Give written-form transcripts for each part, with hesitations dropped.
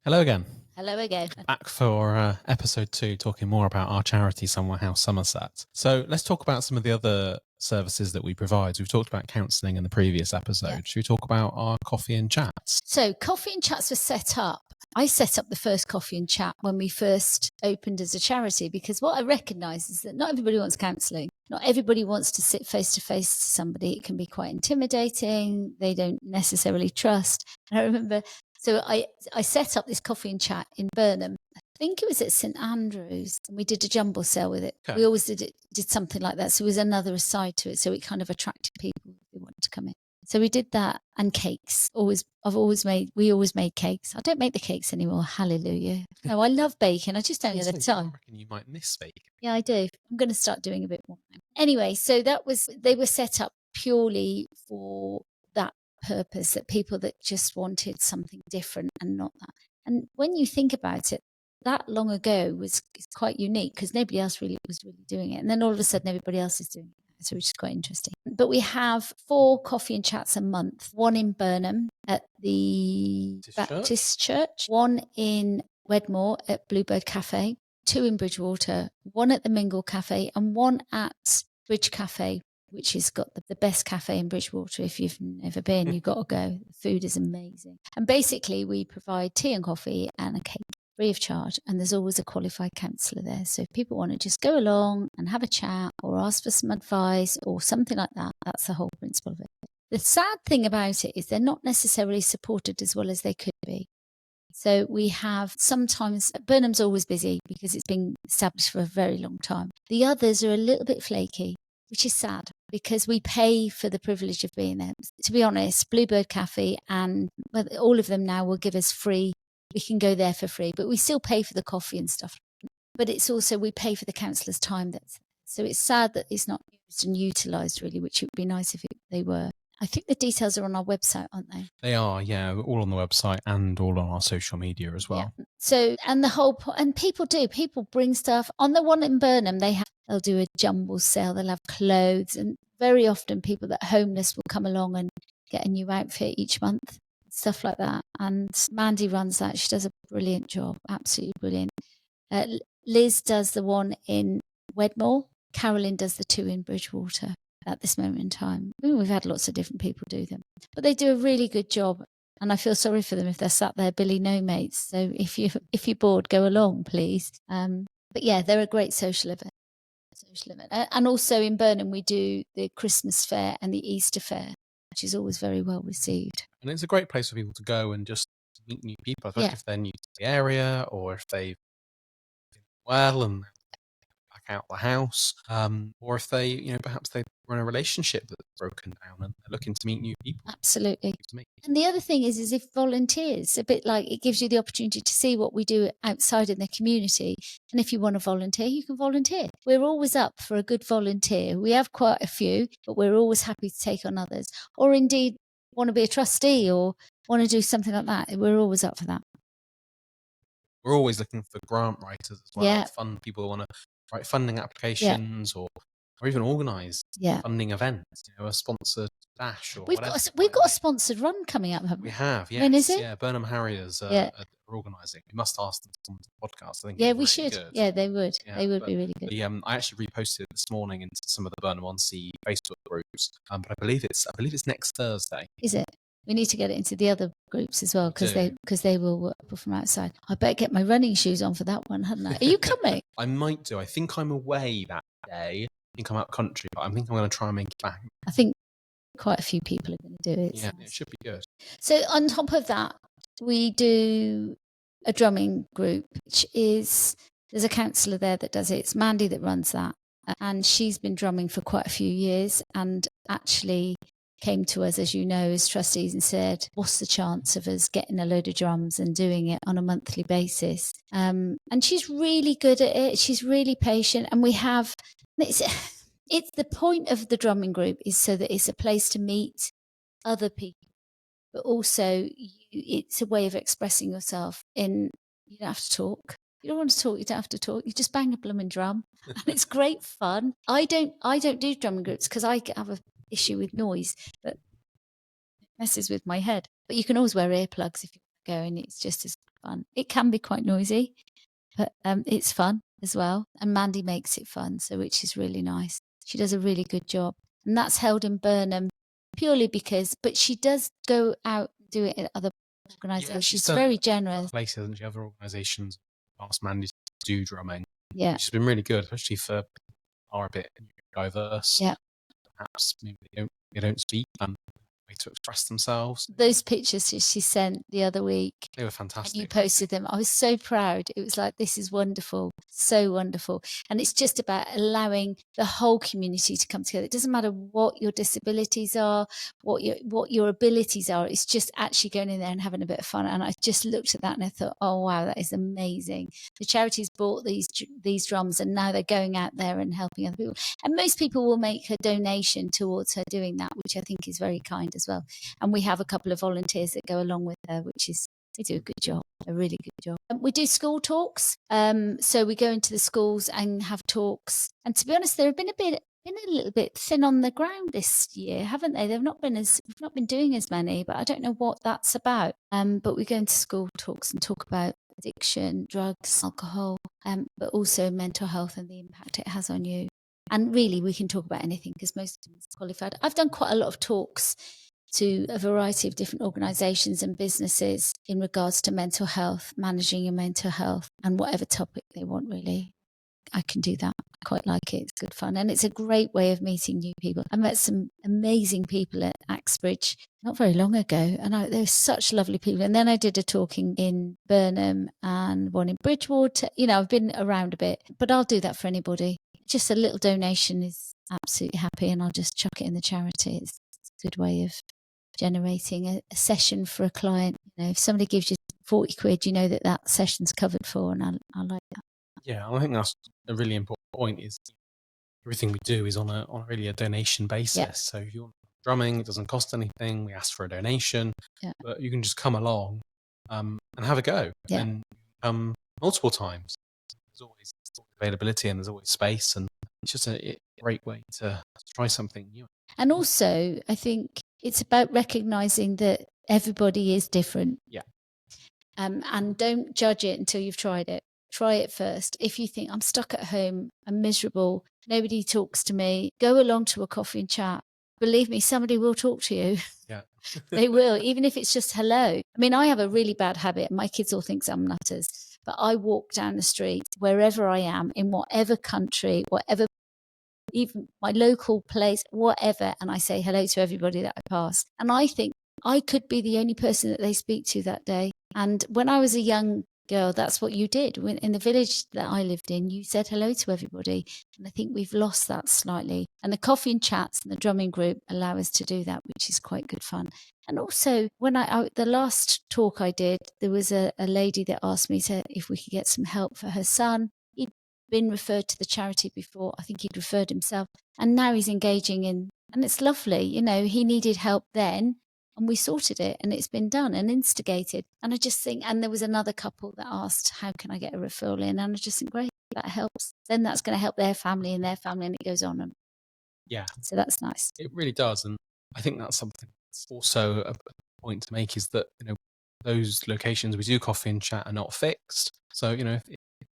Hello again. Hello again. Back for episode 2, talking more about our charity, House Somerset. So let's talk about some of the other services that we provide. We've talked about counselling in the previous episode. Yeah. Should we talk about our coffee and chats? So coffee and chats were set up. I set up the first coffee and chat when we first opened as a charity, because what I recognise is that not everybody wants counselling. Not everybody wants to sit face to face to somebody. It can be quite intimidating. They don't necessarily trust. And I remember, so I set up this coffee and chat in Burnham. I think it was at St Andrews, and we did a jumble sale with it. Okay. We always did something like that. So it was another side to it. So it kind of attracted people who wanted to come in. So we did that, and cakes. We always made cakes. I don't make the cakes anymore. Hallelujah. No, I love baking. I just don't have the time. I reckon you might miss baking. Yeah, I do. I'm going to start doing a bit more now. Anyway, so they were set up purely for that purpose, that people that just wanted something different and not that. And when you think about it, that long ago was quite unique, because nobody else really was doing it. And then all of a sudden everybody else is doing it. So which is quite interesting. But we have 4 coffee and chats a month. 1 in Burnham at the Baptist Church, 1 in Wedmore at Bluebird Cafe, 2 in Bridgewater, 1 at the Mingle Cafe, and 1 at Bridge Cafe, which has got the best cafe in Bridgewater. If you've never been, you've got to go. The food is amazing. And basically we provide tea and coffee and a cake, free of charge, and there's always a qualified counsellor there. So if people want to just go along and have a chat or ask for some advice or something like that, that's the whole principle of it. The sad thing about it is they're not necessarily supported as well as they could be. So we have sometimes, Burnham's always busy because it's been established for a very long time. The others are a little bit flaky, which is sad, because we pay for the privilege of being there. To be honest, Bluebird Cafe and all of them now will give us free. We can go there for free, but we still pay for the coffee and stuff. But it's also, we pay for the counsellor's time. So it's sad that it's not used and utilised really, which would be nice if they were. I think the details are on our website, aren't they? They are, yeah, all on the website and all on our social media as well. Yeah. So, and the whole, and people bring stuff. On the one in Burnham, they'll do a jumble sale. They'll have clothes, and very often people that are homeless will come along and get a new outfit each month. Stuff like that. And Mandy runs that. She does a brilliant job, absolutely brilliant. Liz does the one in Wedmore. Carolyn does the 2 in Bridgewater at this moment in time. We've had lots of different people do them, but they do a really good job, and I feel sorry for them if they're sat there Billy no mates. So if you're bored, go along, please. But yeah, they're a great social event. And also in Burnham we do the Christmas fair and the Easter fair, which is always very well received. And it's a great place for people to go and just meet new people, especially if they're new to the area, or if they've been well and back out the house, or if they, perhaps they run a relationship that's broken down and they're looking to meet new people. Absolutely. And the other thing is if volunteers, a bit like it gives you the opportunity to see what we do outside in the community. And if you want to volunteer, you can volunteer. We're always up for a good volunteer. We have quite a few, but we're always happy to take on others. Or indeed want to be a trustee or want to do something like that. We're always up for that. We're always looking for grant writers as well. Yeah. Fund people who want to write funding applications, or even organise funding events, a sponsored dash or whatever. We've got a sponsored run coming up, haven't we? We have, yes. When is it? Yeah, Burnham Harriers are organising. We must ask them to come to the podcast. I think we really should. Good. Yeah, they would. They would be really good. I actually reposted it this morning into some of the Burnham on Sea Facebook groups, but I believe it's next Thursday. Is it? We need to get it into the other groups as well, because they will work from outside. I better get my running shoes on for that one, hadn't I? Are you coming? I might do. I think I'm away that day. I think I'm out country, but I think I'm going to try and make it back. I think quite a few people are going to do it. Yeah, it should be good. So on top of that, we do a drumming group, which is, there's a counsellor there that does it. It's Mandy that runs that. And she's been drumming for quite a few years, and actually came to us, as you know, as trustees and said, what's the chance of us getting a load of drums and doing it on a monthly basis? And she's really good at it. She's really patient. And we have, it's the point of the drumming group is so that it's a place to meet other people, but also it's a way of expressing yourself you don't have to talk. You don't want to talk, you don't have to talk. You just bang a blooming drum and it's great fun. I don't do drumming groups because I have a issue with noise, but it messes with my head. But you can always wear earplugs if you go, and it's just as fun. It can be quite noisy, but it's fun as well. And Mandy makes it fun, so which is really nice. She does a really good job. And that's held in Burnham purely because, but she does go out and do it at other organisations. Yeah, she's very generous. Places, and other organisations asked Mandy to do drumming. Yeah. She's been really good, especially for people who are a bit diverse. Yeah. Perhaps maybe they don't speak way to express themselves. Those pictures she sent the other week, they were fantastic. And you posted them. I was so proud. It was like, this is wonderful, so wonderful. And it's just about allowing the whole community to come together. It doesn't matter what your disabilities are, what your abilities are. It's just actually going in there and having a bit of fun. And I just looked at that and I thought, oh wow, that is amazing. The charities bought these drums, and now they're going out there and helping other people. And most people will make a donation towards her doing that, which I think is very kind as well. And we have a couple of volunteers that go along with her, which is, they do a good job, a really good job. We do school talks. So we go into the schools and have talks. And to be honest, there have been a little bit thin on the ground this year, haven't they? We've not been doing as many, but I don't know what that's about. But we go into school talks and talk about addiction, drugs, alcohol, but also mental health and the impact it has on you. And really, we can talk about anything because most of them are qualified. I've done quite a lot of talks to a variety of different organisations and businesses in regards to mental health, managing your mental health, and whatever topic they want, really. I can do that. I quite like it. It's good fun. And it's a great way of meeting new people. I met some amazing people at Axbridge not very long ago, and they're such lovely people. And then I did a talking in Burnham and one in Bridgewater. I've been around a bit, but I'll do that for anybody. Just a little donation is absolutely happy, and I'll just chuck it in the charity. It's a good way of generating a session for a client. If somebody gives you 40 quid, that session's covered for, and I like that. Yeah, I think that's a really important point, is everything we do is on a really a donation basis. Yeah. So if you want drumming, it doesn't cost anything. We ask for a donation, but you can just come along and have a go, and multiple times. There's always availability and there's always space, and it's just a great way to try something new. And also, I think it's about recognising that everybody is different. Yeah. And don't judge it until you've tried it. Try it first. If you think, I'm stuck at home, I'm miserable, nobody talks to me, go along to a coffee and chat. Believe me, somebody will talk to you. Yeah. They will, even if it's just hello. I mean, I have a really bad habit. My kids all think I'm nutters. But I walk down the street, wherever I am, in whatever country, whatever, even my local place, whatever, and I say hello to everybody that I pass. And I think I could be the only person that they speak to that day. And when I was a young girl, that's what you did. In the village that I lived in, you said hello to everybody. And I think we've lost that slightly. And the coffee and chats and the drumming group allow us to do that, which is quite good fun. And also, when the last talk I did, there was a lady that asked me if we could get some help for her son. He'd been referred to the charity before. I think he'd referred himself. And now he's engaging in, and it's lovely. He needed help then. And we sorted it, and it's been done and instigated. And I just think, and there was another couple that asked, how can I get a referral in? And I just think, great, that helps. Then that's going to help their family, and it goes on. And yeah. So that's nice. It really does. And I think that's something that's also a point to make, is that, those locations we do coffee and chat are not fixed. So, if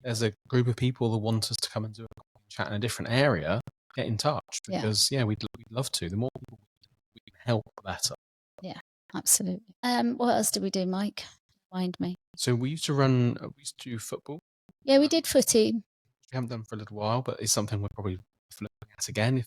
there's a group of people that want us to come and do a coffee and chat in a different area, get in touch, because, we'd love to. The more people we can help, the better. Yeah, absolutely. What else did we do, Mike? Remind me. So we used to do football. Yeah, we did footy. We haven't done for a little while, but it's something we're probably looking at again if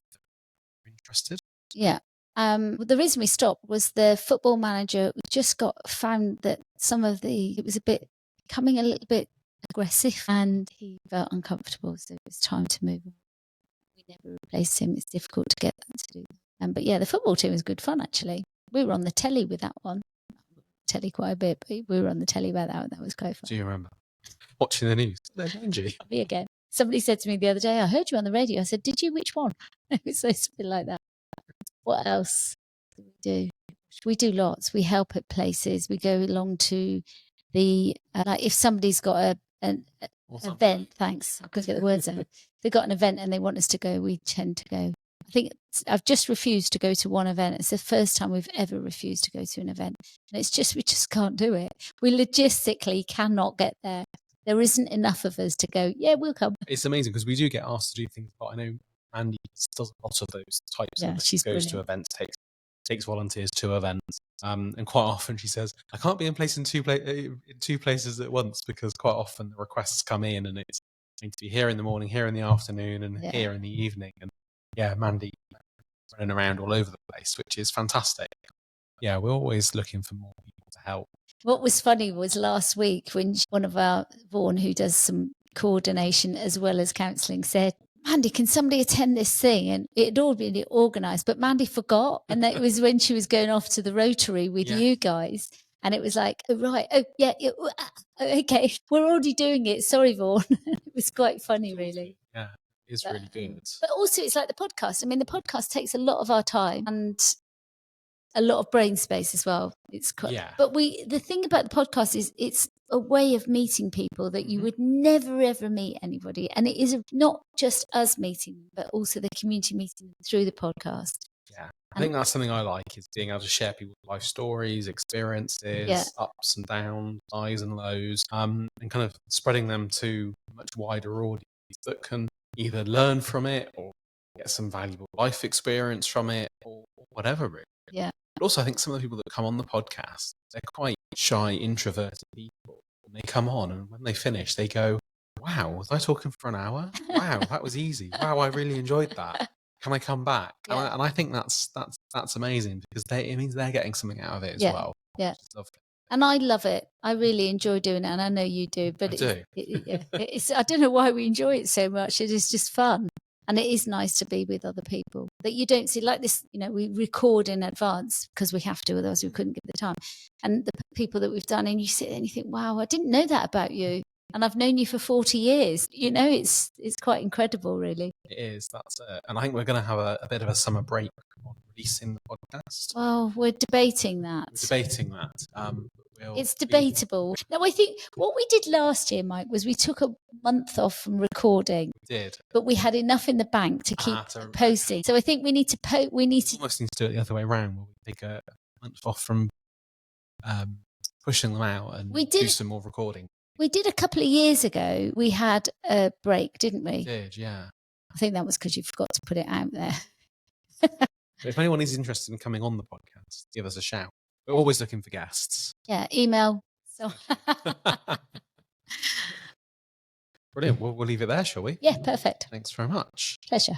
you're interested. Yeah. The reason we stopped was the football manager just found that it was becoming a little bit aggressive, and he felt uncomfortable, so it was time to move on. We never replaced him. It's difficult to get them to do that. But yeah, the football team was good fun, actually. We were on the telly with that one. Telly quite a bit, but we were on the telly about that one. That was quite fun. Do you remember watching the news? There's Angie. Me again. Somebody said to me the other day, I heard you on the radio. I said, did you? Which one? It was something like that. What else do we do? We do lots. We help at places. We go along to the, like if somebody's got an event, thanks, I couldn't get the words out. If they've got an event and they want us to go, we tend to go. I think I've just refused to go to one event. It's the first time we've ever refused to go to an event. And it's just, we just can't do it. We logistically cannot get there. There isn't enough of us to go, yeah, we'll come. It's amazing because we do get asked to do things, but I know Andy does a lot of those types of things. She's goes brilliant. to events, takes volunteers to events. And quite often she says, I can't be in place in two places at once, because quite often the requests come in and it's going to be here in the morning, here in the afternoon, and here in the evening. And yeah, Mandy running around all over the place, which is fantastic. Yeah, we're always looking for more people to help. What was funny was last week when one of our Vaughan, who does some coordination as well as counselling, said, Mandy, can somebody attend this thing? And it had all been organised, but Mandy forgot. And that was when she was going off to the Rotary with you guys. And it was like, oh, right. Oh, yeah. Okay. We're already doing it. Sorry, Vaughan. It was quite funny, really. Yeah, it's really good. But also it's like the podcast. I mean, the podcast takes a lot of our time and a lot of brain space as well. It's quite, but the thing about the podcast is it's a way of meeting people that you would never ever meet anybody, and it is not just us meeting them, but also the community meeting them through the podcast. Yeah, I think that's something I like, is being able to share people's life stories, experiences, ups and downs, highs and lows, and kind of spreading them to a much wider audience that can either learn from it or get some valuable life experience from it, or whatever, really. Yeah. But also, I think some of the people that come on the podcast, they're quite shy, introverted people. And they come on, and when they finish, they go, wow, was I talking for an hour? Wow, that was easy. Wow, I really enjoyed that. Can I come back? Yeah. And I think that's amazing, because it means they're getting something out of it as well. Yeah. And I love it. I really enjoy doing it, and I know you do. But I do. I don't know why we enjoy it so much. It is just fun. And it is nice to be with other people that you don't see like this. You know, we record in advance because we have to, otherwise we couldn't give the time. And the people that we've done, and you sit there and you think, wow, I didn't know that about you. And I've known you for 40 years. You know, it's quite incredible, really. It is. That's it. And I think we're going to have a bit of a summer break on releasing the podcast. Well, we're debating that. It's debatable. Now, I think what we did last year, Mike, was we took a month off from recording. We did. But we had enough in the bank to keep posting. So I think we need to almost need to do it the other way around, where we take a month off from pushing them out and do some more recording. We did a couple of years ago. We had a break, didn't we? We did, yeah. I think that was because you forgot to put it out there. If anyone is interested in coming on the podcast, give us a shout. We're always looking for guests. Yeah, email. So Brilliant. We'll leave it there, shall we? Yeah, perfect. Thanks very much. Pleasure.